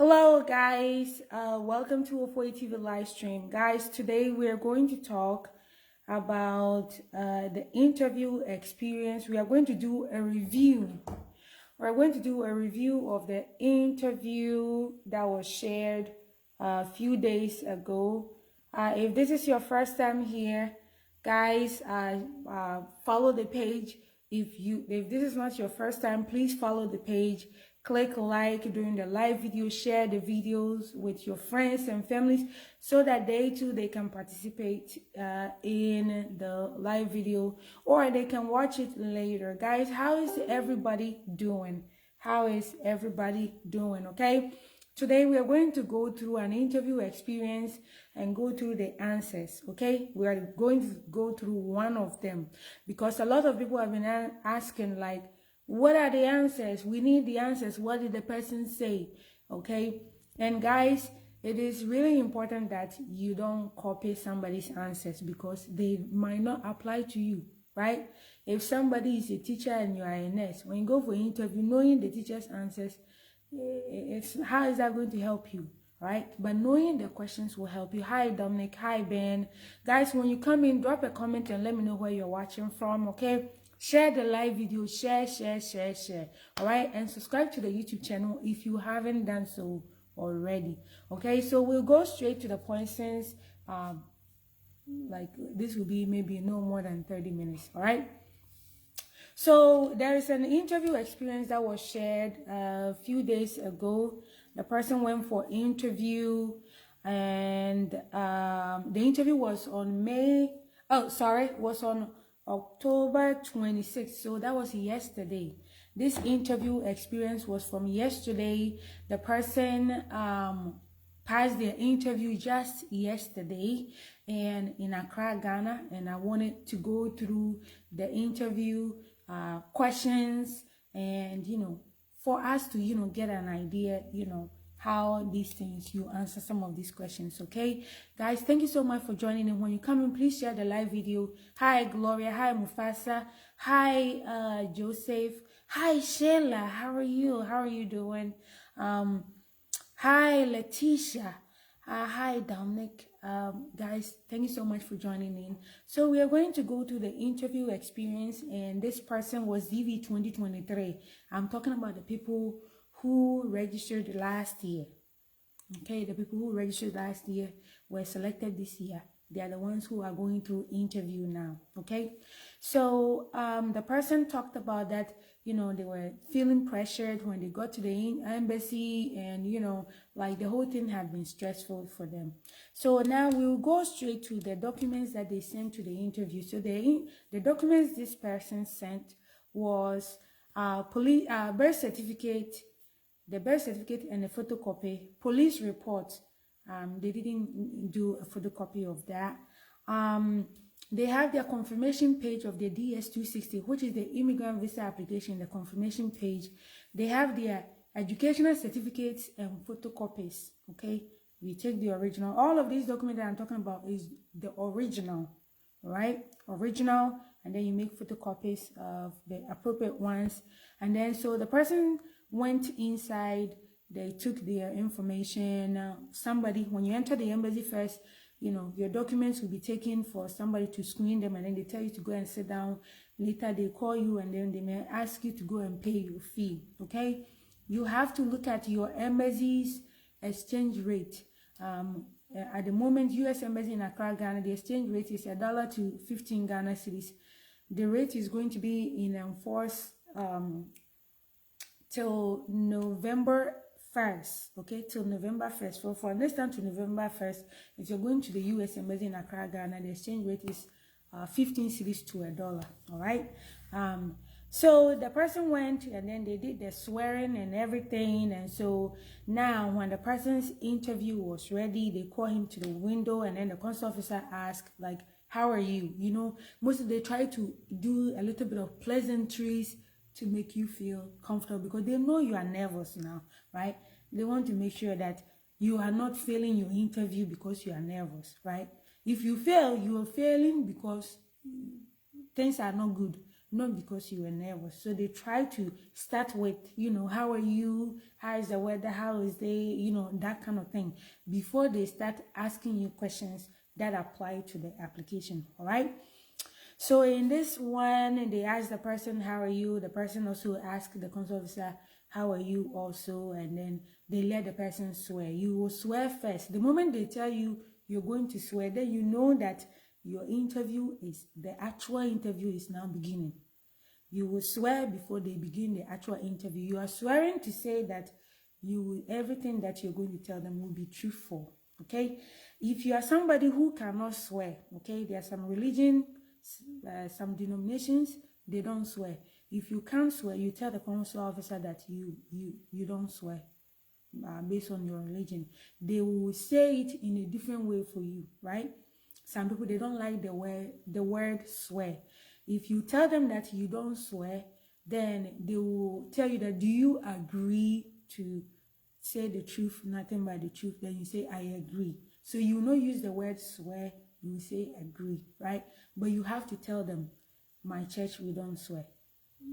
Hello guys, welcome to a TV live stream. Guys, today we are going to talk about the interview experience. We are going to do a review. We're going to do a review of the interview that was shared a few days ago. If this is your first time here, guys, follow the page. If this is not your first time, please follow the page. Click like during the live video, share the videos with your friends and families so that they can participate in the live video, or they can watch it later. Guys, how is everybody doing? How is everybody doing? Okay, today we are going to go through an interview experience and go through the answers. Okay, we are going to go through one of them because a lot of people have been asking, like, what are the answers? We need the answers. What did the person say? Okay. And guys, it is really important that you don't copy somebody's answers because they might not apply to you, right? If somebody is a teacher and you are a nurse, when you go for an interview, knowing the teacher's answers, how is that going to help you, right? But knowing the questions will help you. Hi, Dominic. Hi, Ben. Guys, when you come in, drop a comment and let me know where you're watching from, okay? Share the live video, share. All right, and subscribe to the YouTube channel if you haven't done so already. Okay, so we'll go straight to the point since like this will be maybe no more than 30 minutes. All right. So there is an interview experience that was shared a few days ago. The person went for interview, and the interview was on was on October 26th. So that was yesterday. This interview experience was from yesterday. The person passed their interview just yesterday and in Accra, Ghana, and I wanted to go through the interview questions and for us to get an idea how these things you answer some of these questions. Okay guys, thank you so much for joining in. When you come in, please share the live video. Hi Gloria, hi Mufasa, hi Joseph, hi Sheila, how are you doing? Hi Letitia, hi Dominic. Guys, thank you so much for joining in. So we are going to go to the interview experience, and this person was DV2023. I'm talking about the people who registered last year. Okay, the people who registered last year were selected this year. They are the ones who are going through interview now. Okay, so the person talked about that they were feeling pressured when they got to the embassy, and like the whole thing had been stressful for them. So now we'll go straight to the documents that they sent to the interview. So the documents this person sent was birth certificate, the birth certificate and a photocopy, police report. They didn't do a photocopy of that. They have their confirmation page of the DS-260, which is the immigrant visa application, the confirmation page. They have their educational certificates and photocopies. Okay, we take the original. All of these documents that I'm talking about is the original, right? Original, and then you make photocopies of the appropriate ones. And then so the person went inside, they took their information. Somebody, when you enter the embassy first, your documents will be taken for somebody to screen them, and then they tell you to go and sit down. Later they call you, and then they may ask you to go and pay your fee. Okay, you have to look at your embassy's exchange rate. At the moment, U.S. Embassy in Accra, Ghana, the exchange rate is $1 to 15 Ghana cedis. The rate is going to be in force till November 1st, okay, till November 1st. So for this time to November 1st, if you're going to the U.S. Embassy in Accra, Ghana, the exchange rate is 15 cedis to $1. All right. So the person went, and then they did the swearing and everything. And so now when the person's interview was ready, they call him to the window, and then the consul officer asked, like, how are you? Most of they try to do a little bit of pleasantries to make you feel comfortable because they know you are nervous now, right? They want to make sure that you are not failing your interview because you are nervous, right? If you fail, you are failing because things are not good, not because you were nervous. So they try to start with, how are you? How is the weather? How is they, that kind of thing, before they start asking you questions that apply to the application. All right. So in this one, they ask the person, how are you? The person also asks the consul officer, how are you also? And then they let the person swear. You will swear first. The moment they tell you you're going to swear, then you know that the actual interview is now beginning. You will swear before they begin the actual interview. You are swearing to say that everything that you're going to tell them will be truthful. Okay? If you are somebody who cannot swear, okay, there are some religion, some denominations, they don't swear. If you can't swear, you tell the consular officer that you don't swear based on your religion. They will say it in a different way for you, right? Some people, they don't like the word swear. If you tell them that you don't swear, then they will tell you that, do you agree to say the truth, nothing but the truth? Then you say, I agree. So you will not use the word swear, you will say agree, right? But you have to tell them, my church, we don't swear.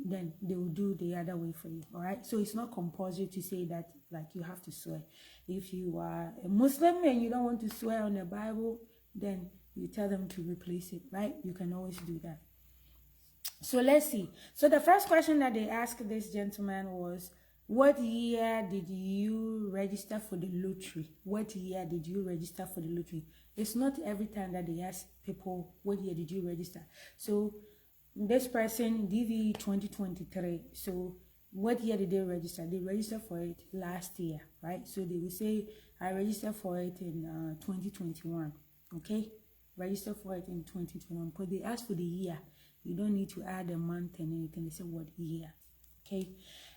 Then they will do the other way for you, all right? So it's not compulsory to say that, like, you have to swear. If you are a Muslim and you don't want to swear on the Bible, then you tell them to replace it, right? You can always do that. So let's see. So the first question that they asked this gentleman was, what year did you register for the lottery? What year did you register for the lottery? It's not every time that they ask people, what year did you register? So this person, DV2023. So what year did they register? They registered for it last year, right? So they will say, I registered for it in 2021, okay? Register for it in 2021, because they ask for the year. You don't need to add a month and anything. They say what year, okay?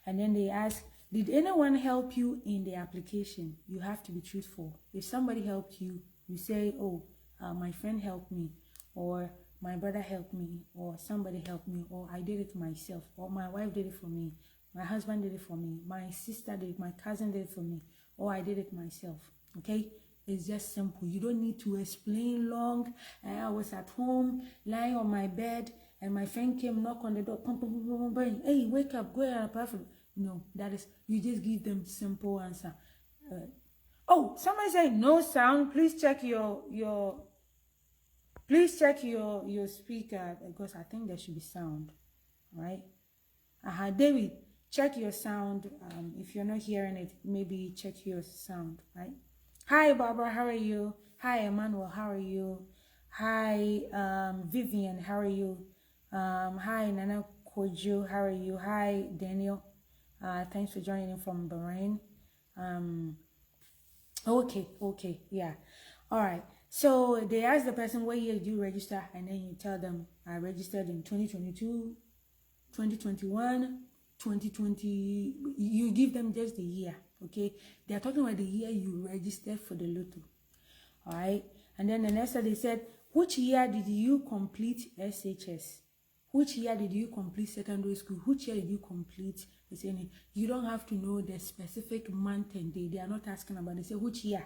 And then they ask, did anyone help you in the application? You have to be truthful. If somebody helped you, you say, oh, my friend helped me, or my brother helped me, or somebody helped me, or I did it myself, or my wife did it for me, my husband did it for me, my sister did it, my cousin did it for me, or I did it myself, okay? It's just simple. You don't need to explain long. I was at home, lying on my bed, and my friend came, knock on the door, pum, pum, pum, pum, pum, hey, wake up, go and apply for. No, that is, you just give them simple answer. Oh, somebody said no sound. Please check your speaker, because I think there should be sound, right? David, check your sound. If you're not hearing it, maybe check your sound, right? Hi, Barbara, how are you? Hi, Emmanuel, how are you? Hi, Vivian, how are you? Hi, Nana Kojo, how are you? Hi, Daniel. Thanks for joining in from Bahrain. Okay, yeah. All right. So they ask the person, what year did you register? And then you tell them, I registered in 2022, 2021, 2020. You give them just the year, okay? They are talking about the year you registered for the lotto. All right. And then the next day they said, which year did you complete SHS? Which year did you complete secondary school? Which year did you complete? They say, you don't have to know the specific month and day. They are not asking about it. They say, which year?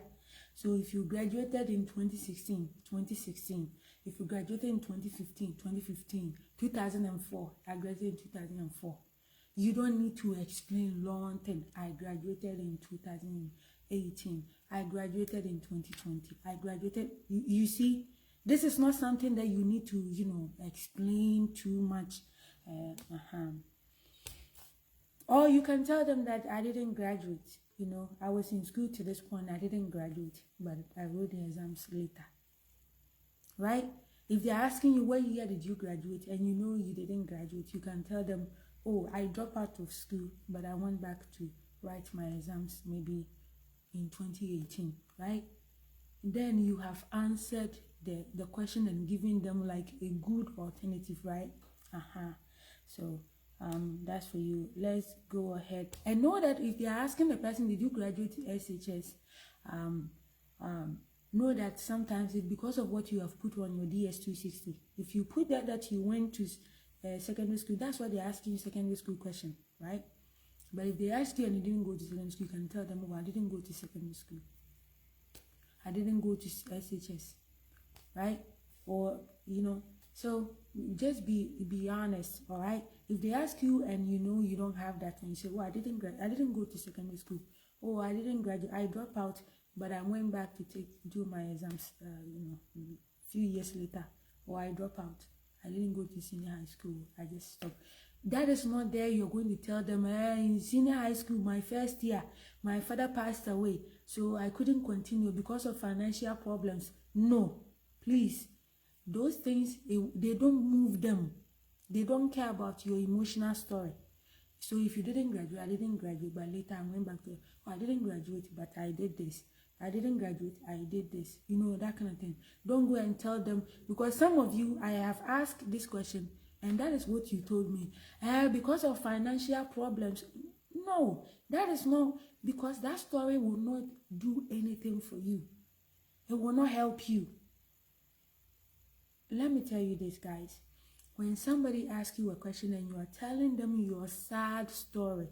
So if you graduated in 2016, 2016. If you graduated in 2015, 2015. 2004, I graduated in 2004. You don't need to explain long thing. I graduated in 2018. I graduated in 2020. I graduated. You see, this is not something that you need to, explain too much. Or you can tell them that I didn't graduate. I was in school to this point. I didn't graduate, but I wrote the exams later. Right? If they're asking you what year did you graduate and you know you didn't graduate, you can tell them, oh, I dropped out of school, but I went back to write my exams maybe in 2018, right? Then you have answered the question and given them like a good alternative, right? So that's for you. Let's go ahead and know that if they are asking the person, did you graduate SHS? Know that sometimes it's because of what you have put on your DS260. If you put that you went to secondary school, that's why they're asking you secondary school question, right? But if they ask you and you didn't go to secondary school, you can tell them, oh, I didn't go to secondary school. I didn't go to SHS, right? Or, so just be honest, all right? If they ask you and you know you don't have that, and you say, "Oh, I didn't go to secondary school. Oh, I didn't graduate. I dropped out, but I went back to do my exams. A few years later, or I dropped out. I didn't go to senior high school. I just stopped." That is not there. You're going to tell them, in senior high school, my first year, my father passed away, so I couldn't continue because of financial problems. No, please. Those things, they don't move them. They don't care about your emotional story. So if you didn't graduate, I didn't graduate, but later I went back to, I didn't graduate, but I did this. I didn't graduate, I did this. That kind of thing. Don't go and tell them, because some of you, I have asked this question, and that is what you told me. Because of financial problems. No, that is not, because that story will not do anything for you. It will not help you. Let me tell you this, guys. When somebody asks you a question and you are telling them your sad story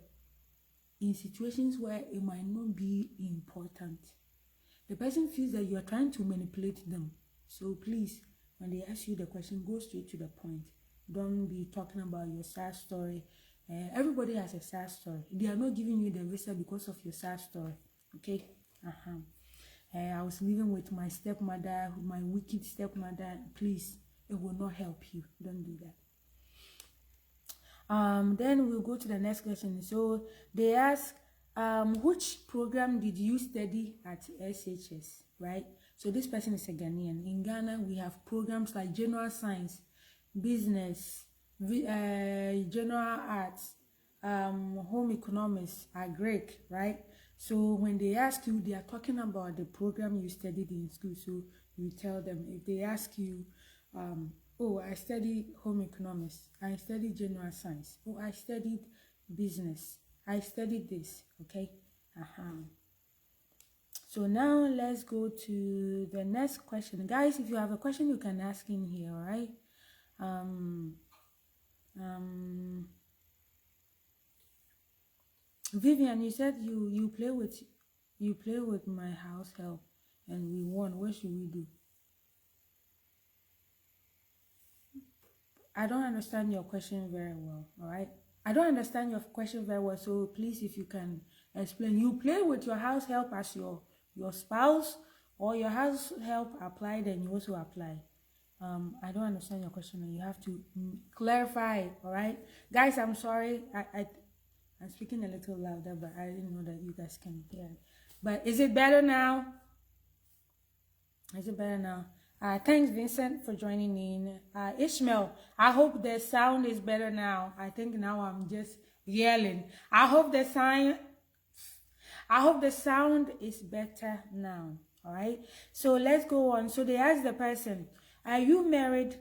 in situations where it might not be important, the person feels that you are trying to manipulate them. So please, when they ask you the question, go straight to the point. Don't be talking about your sad story. Everybody has a sad story. They are not giving you the visa because of your sad story. Okay? I was living with my stepmother, my wicked stepmother. Please, it will not help you. Don't do that. Then we'll go to the next question. So they ask, which program did you study at SHS, right? So this person is a Ghanaian. In Ghana, we have programs like general science, business, general arts, home economics, agric, right? So when they ask you, they are talking about the program you studied in school. So you tell them. If they ask you, oh, I studied home economics, I studied general science, oh, I studied business, I studied this, okay? So now let's go to the next question. Guys, if you have a question, you can ask in here, all right? Vivian, you said you play with my house help and we won. What should we do? I don't understand your question very well, all right? I don't understand your question very well, so please, if you can explain. You play with your house help as your spouse, or your house help applied and you also apply? I don't understand your question, and you have to clarify, all right? Guys, I'm sorry. I'm speaking a little louder, but I didn't know that you guys can hear it. But is it better now? Is it better now? Thanks, Vincent, for joining in. Ishmael, I hope the sound is better now. I think now I'm just yelling. I hope the sound is better now. All right. So let's go on. So they asked the person, are you married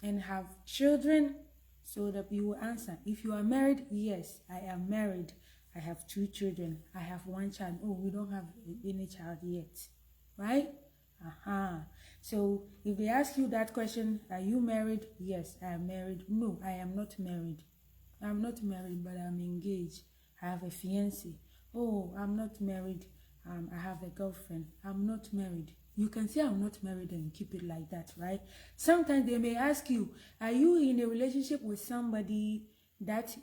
and have children? So that you will answer. If you are married, yes, I am married. I have 2 children. I have 1 child. Oh, we don't have any child yet. Right? So if they ask you that question, are you married? Yes, I am married. No, I am not married. I'm not married, but I'm engaged. I have a fiancé. Oh, I'm not married. I have a girlfriend. I'm not married. You can say I'm not married and keep it like that, right? Sometimes they may ask you, are you in a relationship with somebody that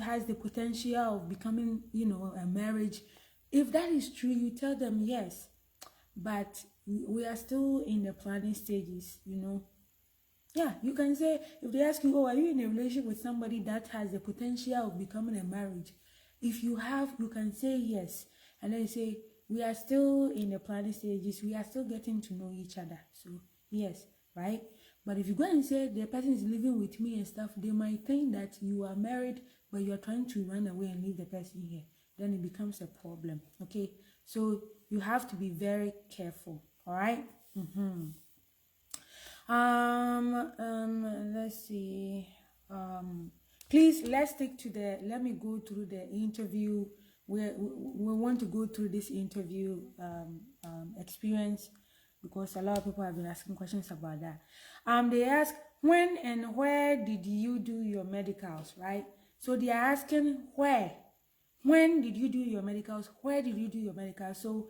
has the potential of becoming, a marriage? If that is true, you tell them yes. But we are still in the planning stages, Yeah, you can say, if they ask you, oh, are you in a relationship with somebody that has the potential of becoming a marriage? If you have, you can say yes. And then you say, we are still in the planning stages. We are still getting to know each other. So, yes, right? But if you go and say the person is living with me and stuff, they might think that you are married, but you are trying to run away and leave the person here. Then it becomes a problem, okay? So, you have to be very careful, all right? Let's see. Please, let's stick to let me go through the interview. We want to go through this interview experience, because a lot of people have been asking questions about that. They ask, when and where did you do your medicals, right? So they are asking where. When did you do your medicals? Where did you do your medicals? So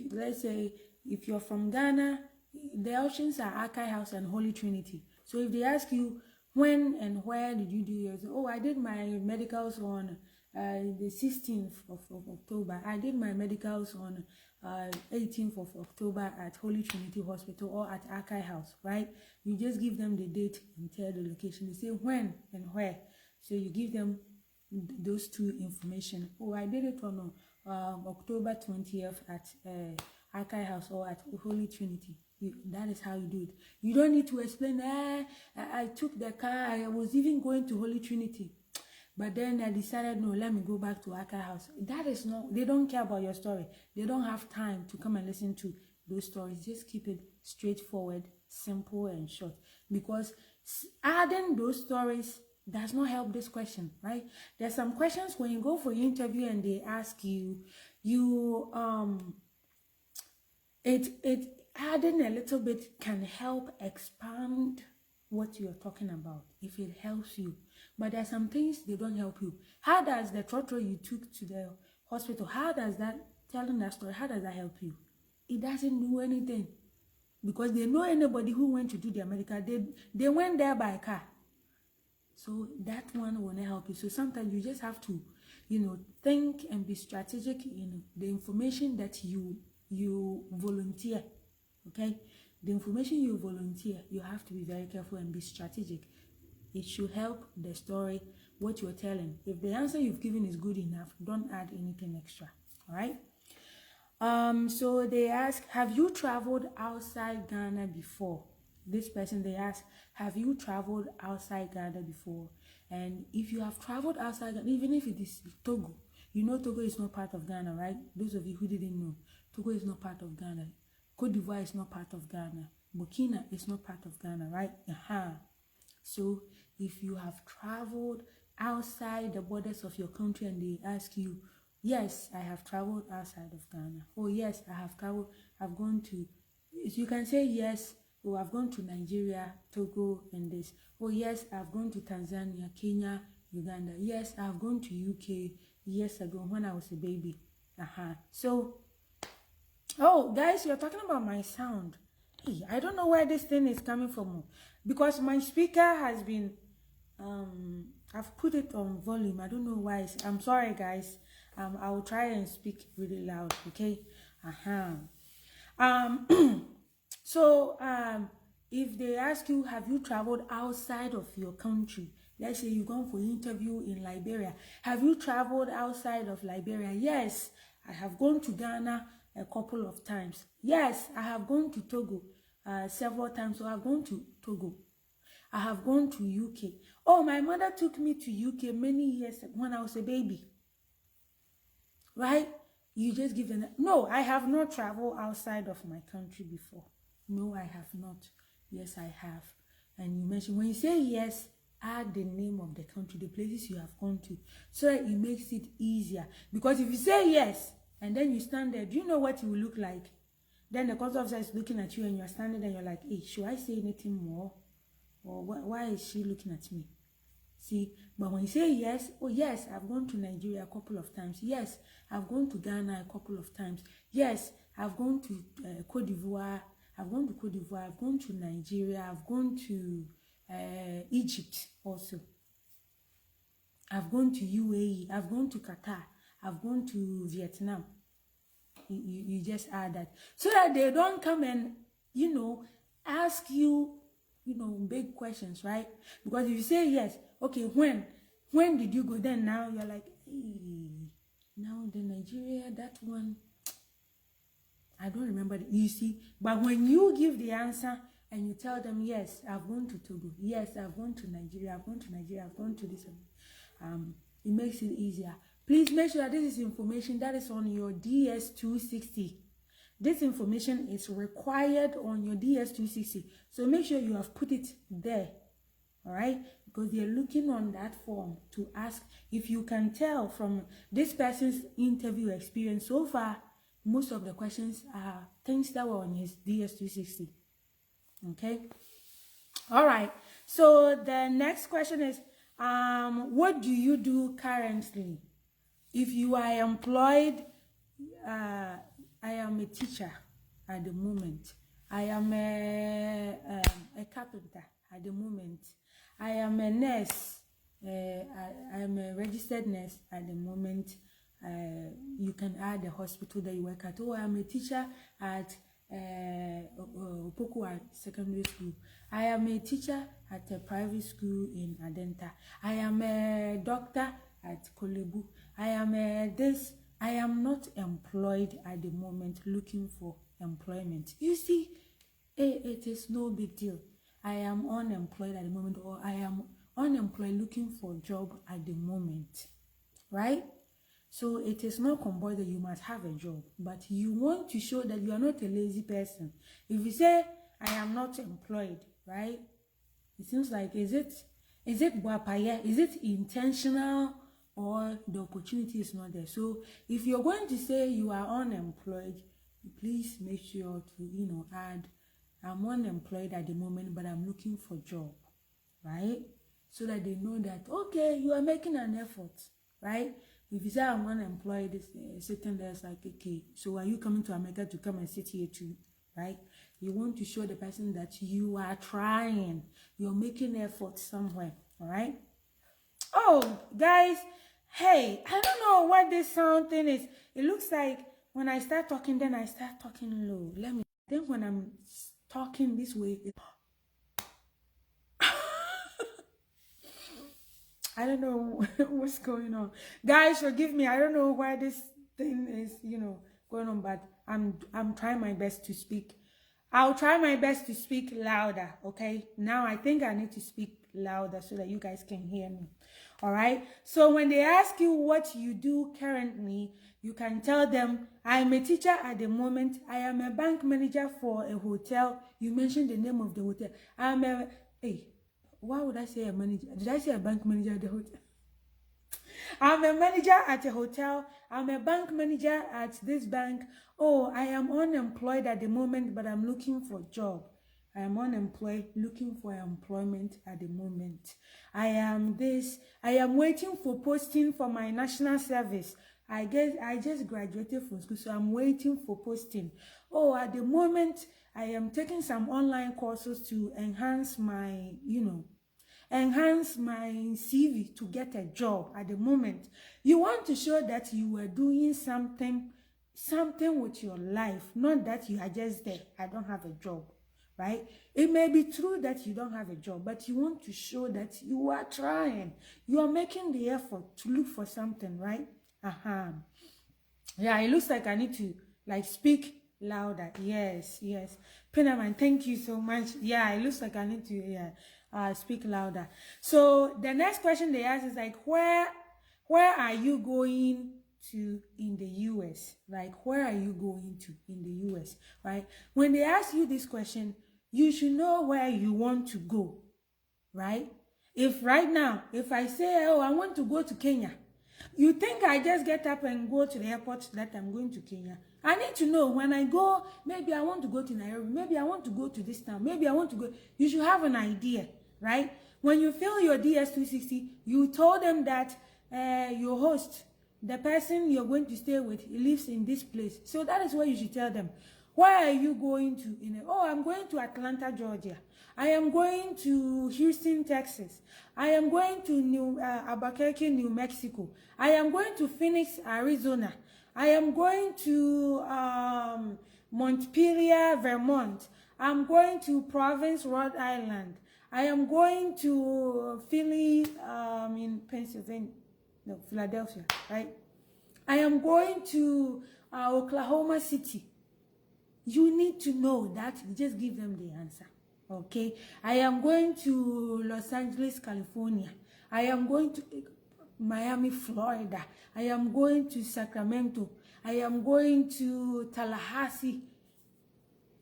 let's say if you're from Ghana, the options are Akai House and Holy Trinity. So if they ask you when and where did you do yours, oh, I did my medicals on the 16th of October. I did my medicals on 18th of October at Holy Trinity Hospital or at Archive House, right? You just give them the date and tell the location. You say when and where. So you give them those two information. Oh, I did it on October 20th at Archive House or at Holy Trinity. That is how you do it. You don't need to explain, I took the car, I was even going to Holy Trinity. But then I decided, no, let me go back to Archive House. That is not, they don't care about your story. They don't have time to come and listen to those stories. Just keep it straightforward, simple and short. Because adding those stories does not help this question, right? There's some questions when you go for your interview and they ask you, adding a little bit can help expand what you're talking about if it helps you. But there are some things they don't help you. How does the trotro you took to the hospital, how does that, telling that story, how does that help you? It doesn't do anything. Because they know anybody who went to do their medical, they went there by car. So that one will not help you. So sometimes you just have to, think and be strategic in the information that you volunteer. Okay? The information you volunteer, you have to be very careful and be strategic. It should help the story, what you're telling. If the answer you've given is good enough, don't add anything extra. All right? So they ask, have you traveled outside Ghana before? This person, they ask, have you traveled outside Ghana before? And if you have traveled outside Ghana, even if it is Togo, Togo is not part of Ghana, right? Those of you who didn't know, Togo is not part of Ghana. Cote d'Ivoire is not part of Ghana. Burkina is not part of Ghana, right? So if you have traveled outside the borders of your country and they ask you, yes, I have traveled outside of Ghana. Oh, yes, I have traveled. I've gone to, you can say yes. Oh, I've gone to Nigeria, Togo, and this. Oh, yes, I've gone to Tanzania, Kenya, Uganda. Yes, I've gone to UK years ago when I was a baby. So, oh, guys, you're talking about my sound. Hey, I don't know where this thing is coming from. Because my speaker has been, I've put it on volume. I don't know why. I'm sorry, guys. I will try and speak really loud, okay? So, if they ask you, have you traveled outside of your country? Let's say you've gone for an interview in Liberia. Have you traveled outside of Liberia? Yes, I have gone to Ghana a couple of times. Yes, I have gone to Togo several times. So I've gone to Togo. I have gone to UK. Oh, my mother took me to UK many years when I was a baby. Right? You just give them, no, I have not traveled outside of my country before. No, I have not. Yes, I have. And you mentioned, when you say yes, add the name of the country, the places you have gone to, so that it makes it easier. Because if you say yes, and then you stand there, do you know what you will look like? Then the consul officer is looking at you and you're standing there, you're like, hey, should I say anything more? Or why is she looking at me? See, but when you say yes, oh yes, I've gone to Nigeria a couple of times. Yes, I've gone to Ghana a couple of times. Yes, I've gone to Cote d'Ivoire. I've gone to Cote d'Ivoire. I've gone to Nigeria. I've gone to Egypt also. I've gone to UAE. I've gone to Qatar. I've gone to Vietnam. You just add that so that they don't come and ask you big questions, right? Because if you say yes, okay, when did you go? Then now you're like, hey, now the Nigeria, that one, I don't remember. You see, but when you give the answer and you tell them, yes, I've gone to Togo, yes, I've gone to Nigeria, I've gone to Nigeria, I've gone to this, it makes it easier. Please make sure that this is information that is on your DS260. This information is required on your DS260. So make sure you have put it there. All right? Because they're looking on that form to ask if you can tell from this person's interview experience so far, most of the questions are things that were on his DS260. Okay? All right. So the next question is, what do you do currently? If you are employed, I am a teacher at the moment. I am a carpenter. at the moment. I am a nurse. I am a registered nurse at the moment. You can add the hospital that you work at. Oh, I am a teacher at Opokwa Secondary School. I am a teacher at a private school in Adenta. I am a doctor at Kolebu. I am this. I am not employed at the moment, looking for employment. You see, it is no big deal. I am unemployed at the moment, or I am unemployed looking for a job at the moment, right? So it is not compulsory that you must have a job, but you want to show that you are not a lazy person. If you say, I am not employed, right? It seems like, is it guapaye? Is it intentional, or the opportunity is not there? So if you're going to say you are unemployed, please make sure to, add, I'm unemployed at the moment, but I'm looking for a job, right? So that they know that, okay, you are making an effort, right? If you say I'm unemployed, sitting there is like, okay, so are you coming to America to come and sit here too, right? You want to show the person that you are trying, you're making effort somewhere, all right? Oh, guys, hey, I don't know what this sound thing is. It looks like when I start talking, then I start talking low. I think when I'm talking this way, I don't know what's going on. Guys, forgive me. I don't know why this thing is, going on, but I'm trying my best to speak. I'll try my best to speak louder, okay? Now I think I need to speak louder so that you guys can hear me. All right? So when they ask you what you do currently, you can tell them, I'm a teacher at the moment. I am a bank manager for a hotel. You mentioned the name of the hotel. Why would I say a manager? Did I say a bank manager at the hotel? I'm a manager at a hotel. I'm a bank manager at this bank. Oh, I am unemployed at the moment, but I'm looking for a job. I am unemployed, looking for employment at the moment. I am waiting for posting for my national service. I just graduated from school, so I'm waiting for posting. Oh, at the moment, I am taking some online courses to enhance my, enhance my CV to get a job at the moment. You want to show that you are doing something with your life, not that you are just there, I don't have a job, right? It may be true that you don't have a job, but you want to show that you are trying. You are making the effort to look for something, right? Yeah, it looks like I need to speak louder. Yes. Pinaman, thank you so much. Yeah, it looks like I need to speak louder. So the next question they ask is like, where are you going to in the US? Like, where are you going to in the US? Right? When they ask you this question, you should know where you want to go, right? If right now, if I say, oh, I want to go to Kenya, you think I just get up and go to the airport that I'm going to Kenya? I need to know when I go, maybe I want to go to Nairobi, maybe I want to go to this town, maybe I want to go. You should have an idea, right? When you fill your DS260, you told them that your host, the person you're going to stay with, lives in this place. So that is what you should tell them. Where are you going to? I'm going to Atlanta, Georgia. I am going to Houston, Texas. I am going to Albuquerque, New Mexico. I am going to Phoenix, Arizona. I am going to Montpelier, Vermont. I'm going to Providence, Rhode Island. I am going to Philly, in Pennsylvania. No, Philadelphia, right? I am going to Oklahoma City. You need to know that. Just give them the answer. Okay, I am going to Los Angeles, California. I am going to Miami, Florida. I am going to Sacramento. I am going to Tallahassee.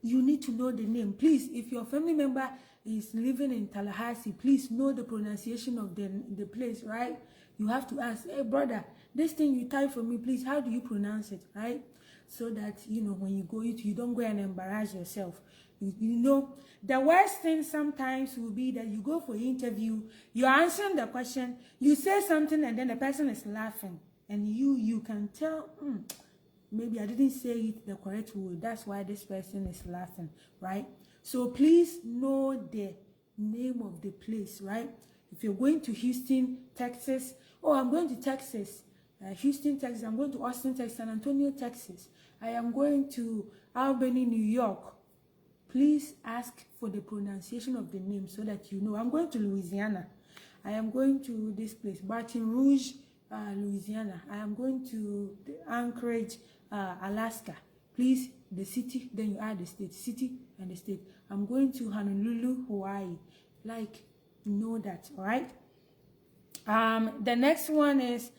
You need to know the name. Please, if your family member is living in Tallahassee, please know the pronunciation of the place, right? You have to ask, hey brother, this thing you type for me, please, how do you pronounce it, right? So that, when you go, you don't go and embarrass yourself. The worst thing sometimes will be that you go for an interview, you're answering the question, you say something, and then the person is laughing. And you can tell, maybe I didn't say it the correct way. That's why this person is laughing, right? So please know the name of the place, right? If you're going to Houston, Texas, oh, I'm going to Texas, Houston, Texas, I'm going to Austin, Texas, San Antonio, Texas, I am going to Albany, New York. Please ask for the pronunciation of the name so that you know. I'm going to Louisiana. I am going to this place, Baton Rouge, Louisiana. I am going to Anchorage, Alaska. Please, the city, then you add the state, city and the state. I'm going to Honolulu, Hawaii. Like, know that, all right? The next one is,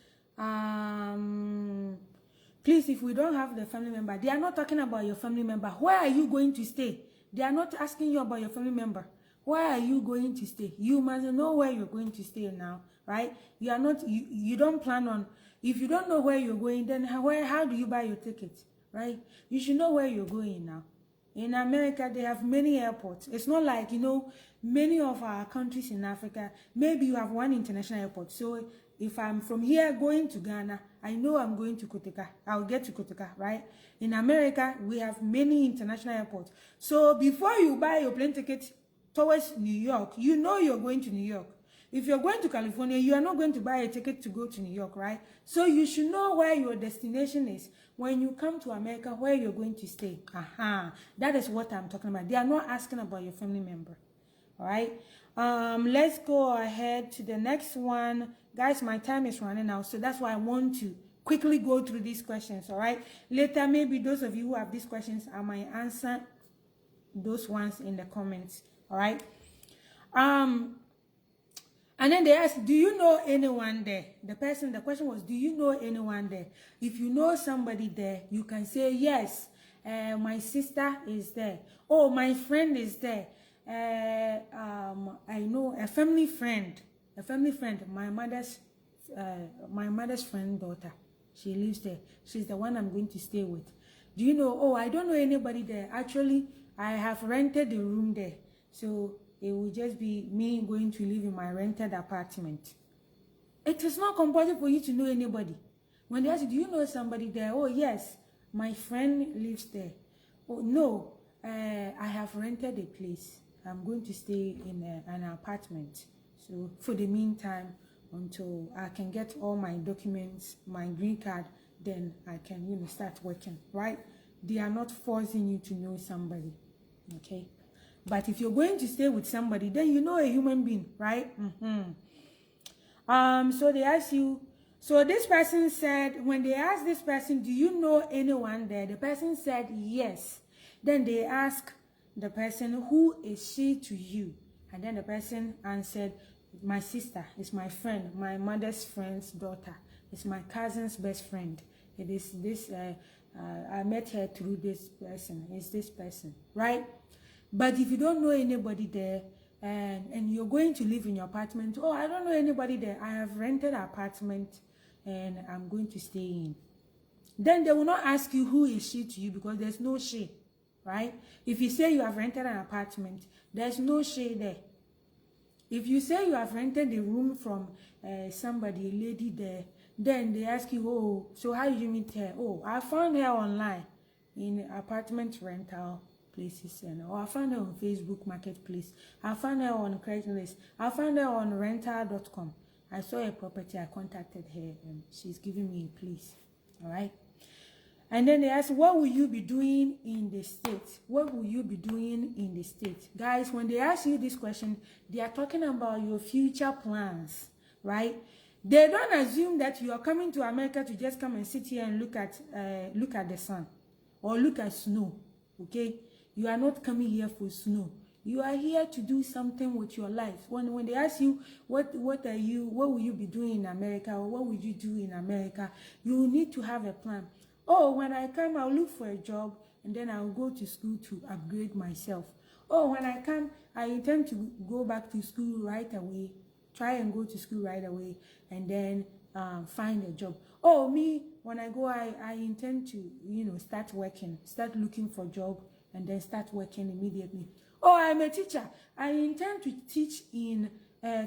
please, if we don't have the family member, they are not talking about your family member. Where are you going to stay? They are not asking you about your family member. Where are you going to stay? You must know where you're going to stay now, right? You are not, you don't plan on, if you don't know where you're going, then how do you buy your ticket, right? You should know where you're going now. In America, they have many airports. It's not like, you know, many of our countries in Africa, maybe you have one international airport. So if I'm from here going to Ghana, I know I'm going to Kotoka. I'll get to Kotoka, right? In America, we have many international airports. So before you buy your plane ticket towards New York, you know you're going to New York. If you're going to California, you are not going to buy a ticket to go to New York, right? So you should know where your destination is when you come to America, where you're going to stay. That is what I'm talking about. They are not asking about your family member, all right? Let's go ahead to the next one. Guys, my time is running out, so that's why I want to quickly go through these questions, all right? Later, maybe those of you who have these questions, I might answer those ones in the comments, all right? And then they asked, do you know anyone there? The question was, do you know anyone there? If you know somebody there, you can say, yes, my sister is there. Oh, my friend is there. I know a family friend, my mother's friend daughter. She lives there. She's the one I'm going to stay with. Do you know? Oh, I don't know anybody there. Actually, I have rented the room there. So it will just be me going to live in my rented apartment. It is not compulsory for you to know anybody. When they ask you, do you know somebody there? Oh, yes, my friend lives there. Oh, no, I have rented a place. I'm going to stay in an apartment. So for the meantime, until I can get all my documents, my green card, then I can, start working, right? They are not forcing you to know somebody, okay? But if you're going to stay with somebody, then you know a human being, right? So they ask you, so this person said, when they asked this person, do you know anyone there? The person said yes. Then they ask the person, who is she to you? And then the person answered, my sister, is my friend, my mother's friend's daughter. It's my cousin's best friend. It is this, I met her through this person. It's this person, right? But if you don't know anybody there, and you're going to live in your apartment, oh, I don't know anybody there, I have rented an apartment and I'm going to stay in, then they will not ask you who is she to you, because there's no she, right? If you say you have rented an apartment, there's no she there. If you say you have rented a room from somebody, a lady there, then they ask you, oh, so how did you meet her? Oh, I found her online in apartment rental places, and I found her on Facebook Marketplace. I found her on Craigslist. I found her on rental.com. I saw a property. I contacted her, and she's giving me a place. All right. And then they ask, what will you be doing in the States? What will you be doing in the States? Guys, when they ask you this question, they are talking about your future plans, right? They don't assume that you are coming to America to just come and sit here and look at the sun or look at snow, okay? You are not coming here for snow. You are here to do something with your life. When they ask you, what will you be doing in America, or what would you do in America, you need to have a plan. Oh, when I come, I'll look for a job, and then I'll go to school to upgrade myself. Oh, when I come, I intend to go back to school right away, try and go to school right away, and then find a job. Oh, me, when I go, I intend to, start working, start looking for a job, and then start working immediately. Oh, I'm a teacher. I intend to teach in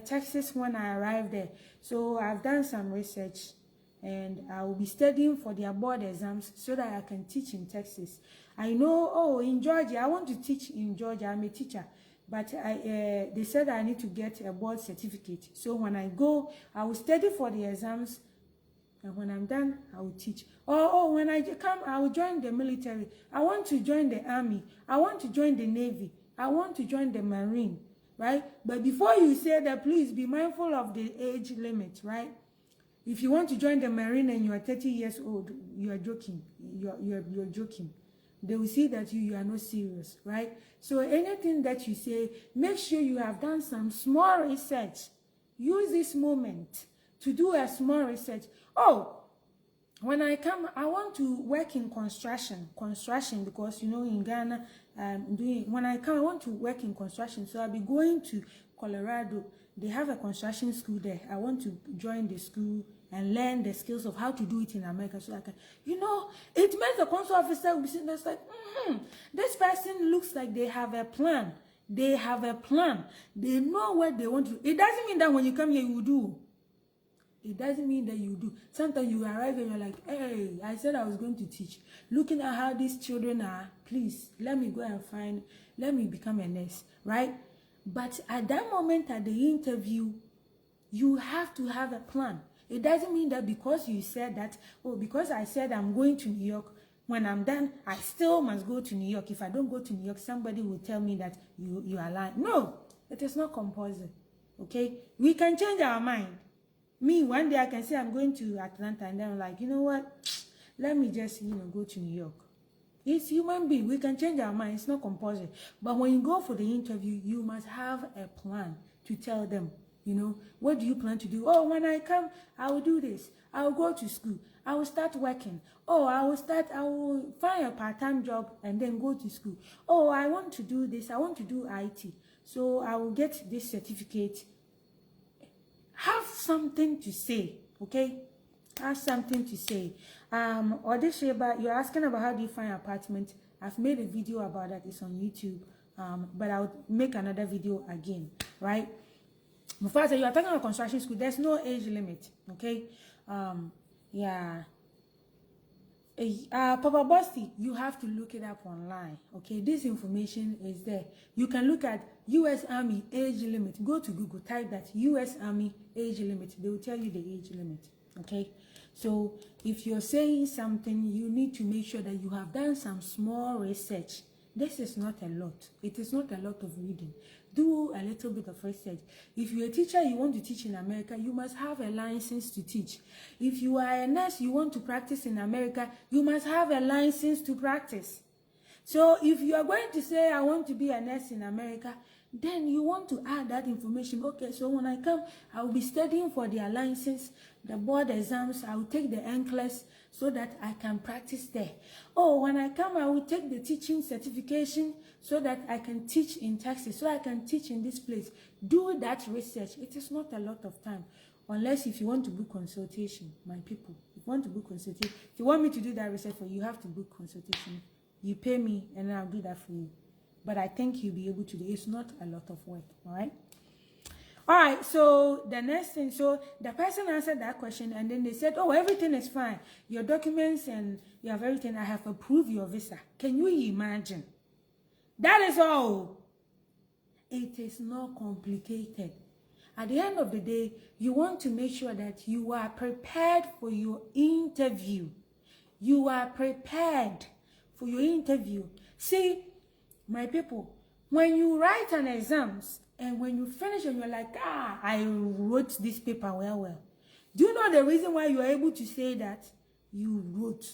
Texas when I arrive there. So I've done some research, and I will be studying for their board exams so that I can teach in Texas. I know, oh, in Georgia, I want to teach in Georgia. I'm a teacher. but they said I need to get a board certificate. So when I go, I will study for the exams, and when I'm done, I will teach. Oh, when I come, I will join the military. I want to join the army. I want to join the navy. I want to join the marine, right? But before you say that, please be mindful of the age limit, right? If you want to join the marine and you are 30 years old, you are joking. You're joking. They will see that you are not serious, right? So anything that you say, make sure you have done some small research. Use this moment to do a small research. Oh, when I come, I want to work in construction because, you know, in Ghana, when I come, I want to work in construction. So I'll be going to Colorado. They have a construction school there. I want to join the school and learn the skills of how to do it in America, so I can, you know, it makes the consul officer be sitting there like, this person looks like they have a plan. They have a plan. They know what they want to do. It doesn't mean that when you come here, you do. It doesn't mean that you do. Sometimes you arrive and you're like, hey, I said I was going to teach. Looking at how these children are, please, let me go and let me become a nurse, right? But at that moment at the interview, you have to have a plan. It doesn't mean that because you said that, oh, because I said I'm going to New York, when I'm done, I still must go to New York. If I don't go to New York, somebody will tell me that you are lying. No, it is not compulsory, okay? We can change our mind. Me, one day I can say I'm going to Atlanta, and then I'm like, you know what? Let me just, go to New York. It's human being. We can change our mind. It's not compulsory. But when you go for the interview, you must have a plan to tell them, what do you plan to do? Oh, when I come, I will do this. I will go to school. I will start working. Oh, I will find a part-time job and then go to school. Oh, I want to do this. I want to do IT. So I will get this certificate. Have something to say, okay? Have something to say. Odisheba, you're asking about how do you find apartment. I've made a video about that. It's on YouTube. But I'll make another video again, right? Before I say you are talking about construction school, there's no age limit, okay? Yeah. Papa Bosti, you have to look it up online, okay? This information is there. You can look at U.S. Army age limit. Go to Google, type that U.S. Army age limit. They will tell you the age limit, okay? So if you're saying something, you need to make sure that you have done some small research. This is not a lot. It is not a lot of reading. Do a little bit of research. If you're a teacher, you want to teach in America, you must have a license to teach. If you are a nurse, you want to practice in America, you must have a license to practice. So if you are going to say, I want to be a nurse in America, then you want to add that information. Okay, so when I come, I will be studying for their license, the board exams, I will take the NCLEX so that I can practice there. Oh, when I come, I will take the teaching certification so that I can teach in Texas, so I can teach in this place. Do that research. It is not a lot of time, unless if you want to book consultation, my people. If you want to book consultation, if you want me to do that research for you, you have to book consultation. You pay me and I'll do that for you. But I think you'll be able to do it. It's not a lot of work, all right? All right, so the next thing, so the person answered that question and then they said, oh, everything is fine. Your documents and you have everything. I have approved your visa. Can you imagine? That is all. It is not complicated. At the end of the day, you want to make sure that you are prepared for your interview. You are prepared for your interview. See, my people, when you write an exams and when you finish and you're like, I wrote this paper well. Do you know the reason why you are able to say that you wrote?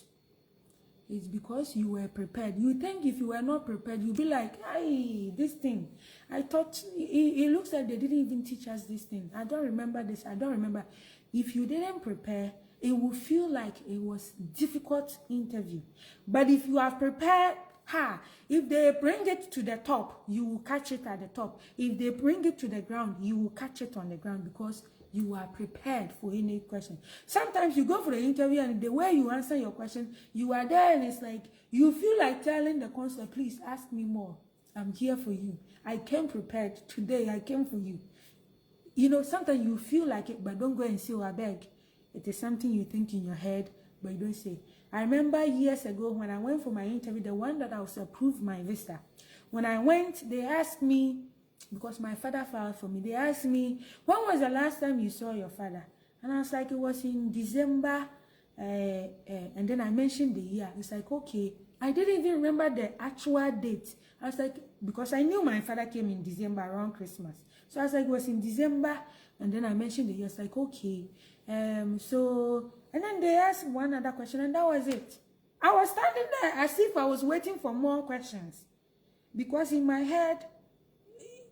It's because you were prepared. You think if you were not prepared, you'd be like, hey, this thing. I thought, it looks like they didn't even teach us this thing. I don't remember this. I don't remember. If you didn't prepare, it will feel like it was a difficult interview. But if you have prepared, if they bring it to the top, you will catch it at the top. If they bring it to the ground, you will catch it on the ground because you are prepared for any question. Sometimes you go for the interview and the way you answer your question, you are there and it's like, you feel like telling the counselor, please ask me more. I'm here for you. I came prepared. Today I came for you. Sometimes you feel like it, but don't go and say, oh, I beg. It is something you think in your head, but you don't say. I remember years ago when I went for my interview, the one that I was approved my visa. When I went, they asked me, because my father filed for me. They asked me, when was the last time you saw your father? And I was like, it was in December. And then I mentioned the year. It's like, okay. I didn't even remember the actual date. I was like, because I knew my father came in December around Christmas. So I was like, it was in December. And then I mentioned the year. It's like, okay. And then they asked one other question, and that was it. I was standing there as if I was waiting for more questions. Because in my head,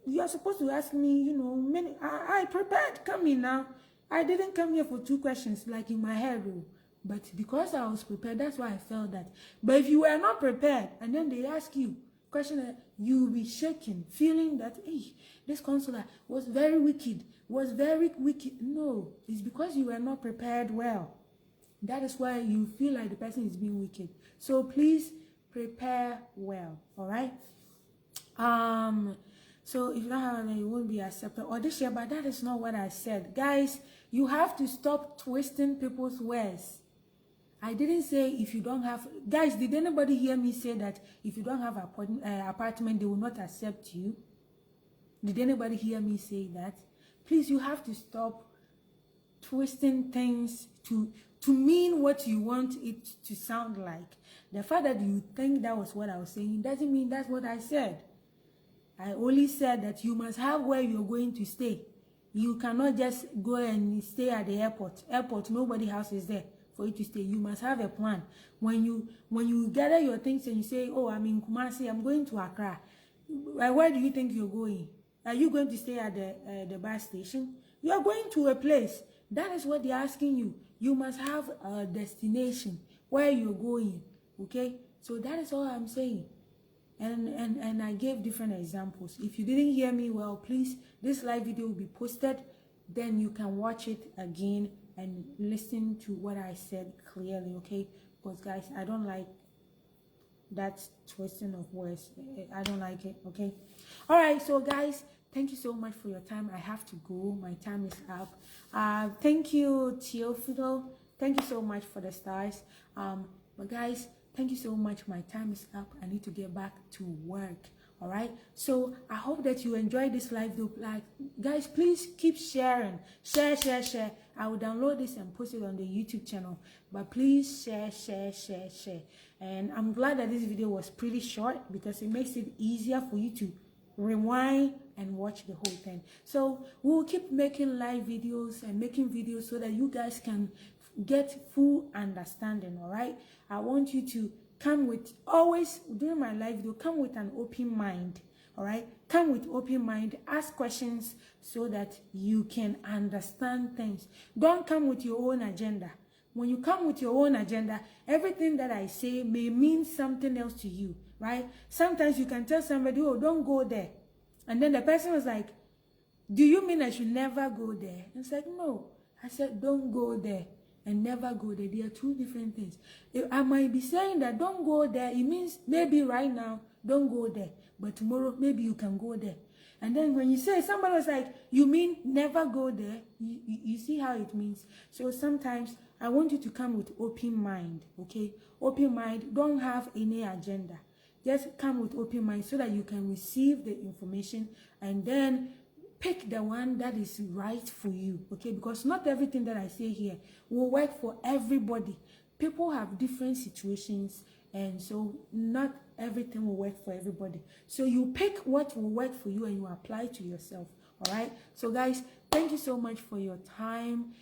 you're supposed to ask me, you know, I prepared coming now. I didn't come here for 2 questions like in my head. But because I was prepared, that's why I felt that. But if you were not prepared, and then they ask you question, you'll be shaking, feeling that, hey, this counselor was very wicked, No, it's because you were not prepared well. That is why you feel like the person is being wicked. So please prepare well, all right? So if you don't have it, you won't be accepted or this year, but that is not what I said. Guys, you have to stop twisting people's words. I didn't say if you don't have... Guys, did anybody hear me say that if you don't have an apartment, they will not accept you? Did anybody hear me say that? Please, you have to stop twisting things to mean what you want it to sound like. The fact that you think that was what I was saying doesn't mean that's what I said. I only said that you must have where you're going to stay. You cannot just go and stay at the airport. Airport, nobody's house is there for you to stay. You must have a plan. When you gather your things and you say, oh, I'm in Kumasi, I'm going to Accra. Where do you think you're going? Are you going to stay at the bus station? You are going to a place. That is what they're asking you. You must have a destination where you're going. Okay? So that is all I'm saying. And I gave different examples. If you didn't hear me well, please, this live video will be posted. Then you can watch it again and listen to what I said clearly, okay? Because guys, I don't like that twisting of words. I don't like it, okay? All right, so guys, thank you so much for your time. I have to go. My time is up. Thank you, Teofilo. Thank you so much for the stars. But guys, thank you so much. My time is up. I need to get back to work. All right. So I hope that you enjoyed this live video. Like, guys, please keep sharing. Share. I will download this and post it on the YouTube channel. But please share. And I'm glad that this video was pretty short because it makes it easier for you to rewind and watch the whole thing. So we'll keep making live videos and making videos so that you guys can get full understanding. All right. I want you to come with, always during my live video, come with an open mind. All right. Come with open mind. Ask questions so that you can understand things. Don't come with your own agenda. When you come with your own agenda, everything that I say may mean something else to you, right? Sometimes you can tell somebody, oh, don't go there. And then the person was like, do you mean I should never go there? And it's like, no. I said, don't go there and never go there. They are 2 different things. If I might be saying that don't go there, it means maybe right now, don't go there. But tomorrow, maybe you can go there. And then when you say, somebody was like, you mean never go there? You see how it means. So sometimes I want you to come with open mind, okay? Open mind, don't have any agenda. Just come with open mind so that you can receive the information and then pick the one that is right for you, okay? Because not everything that I say here will work for everybody. People have different situations, and so not everything will work for everybody. So you pick what will work for you and you apply to yourself, all right? So guys, thank you so much for your time.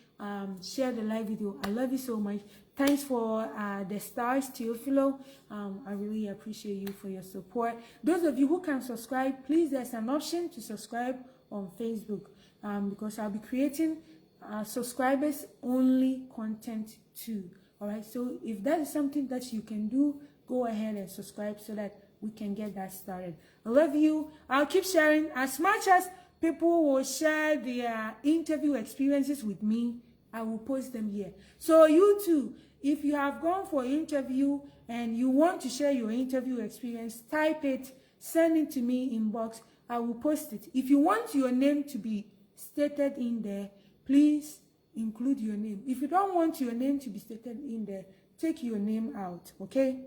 Share the live video. I love you so much. Thanks for the stars, Teofilo. I really appreciate you for your support. Those of you who can subscribe, please, there's an option to subscribe on Facebook because I'll be creating subscribers only content too. All right, so if that is something that you can do, go ahead and subscribe so that we can get that started. I love you. I'll keep sharing as much as people will share their interview experiences with me. I will post them here. So you too, if you have gone for interview and you want to share your interview experience, type it, send it to me inbox. I will post it. If you want your name to be stated in there, please include your name. If you don't want your name to be stated in there, take your name out, okay?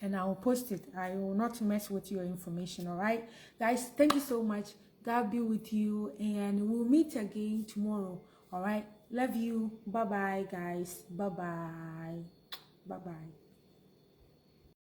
and I will post it. I will not mess with your information. All right, guys, thank you so much. God be with you, and we'll meet again tomorrow. All right, love you. Bye bye, guys. Bye bye. Bye bye.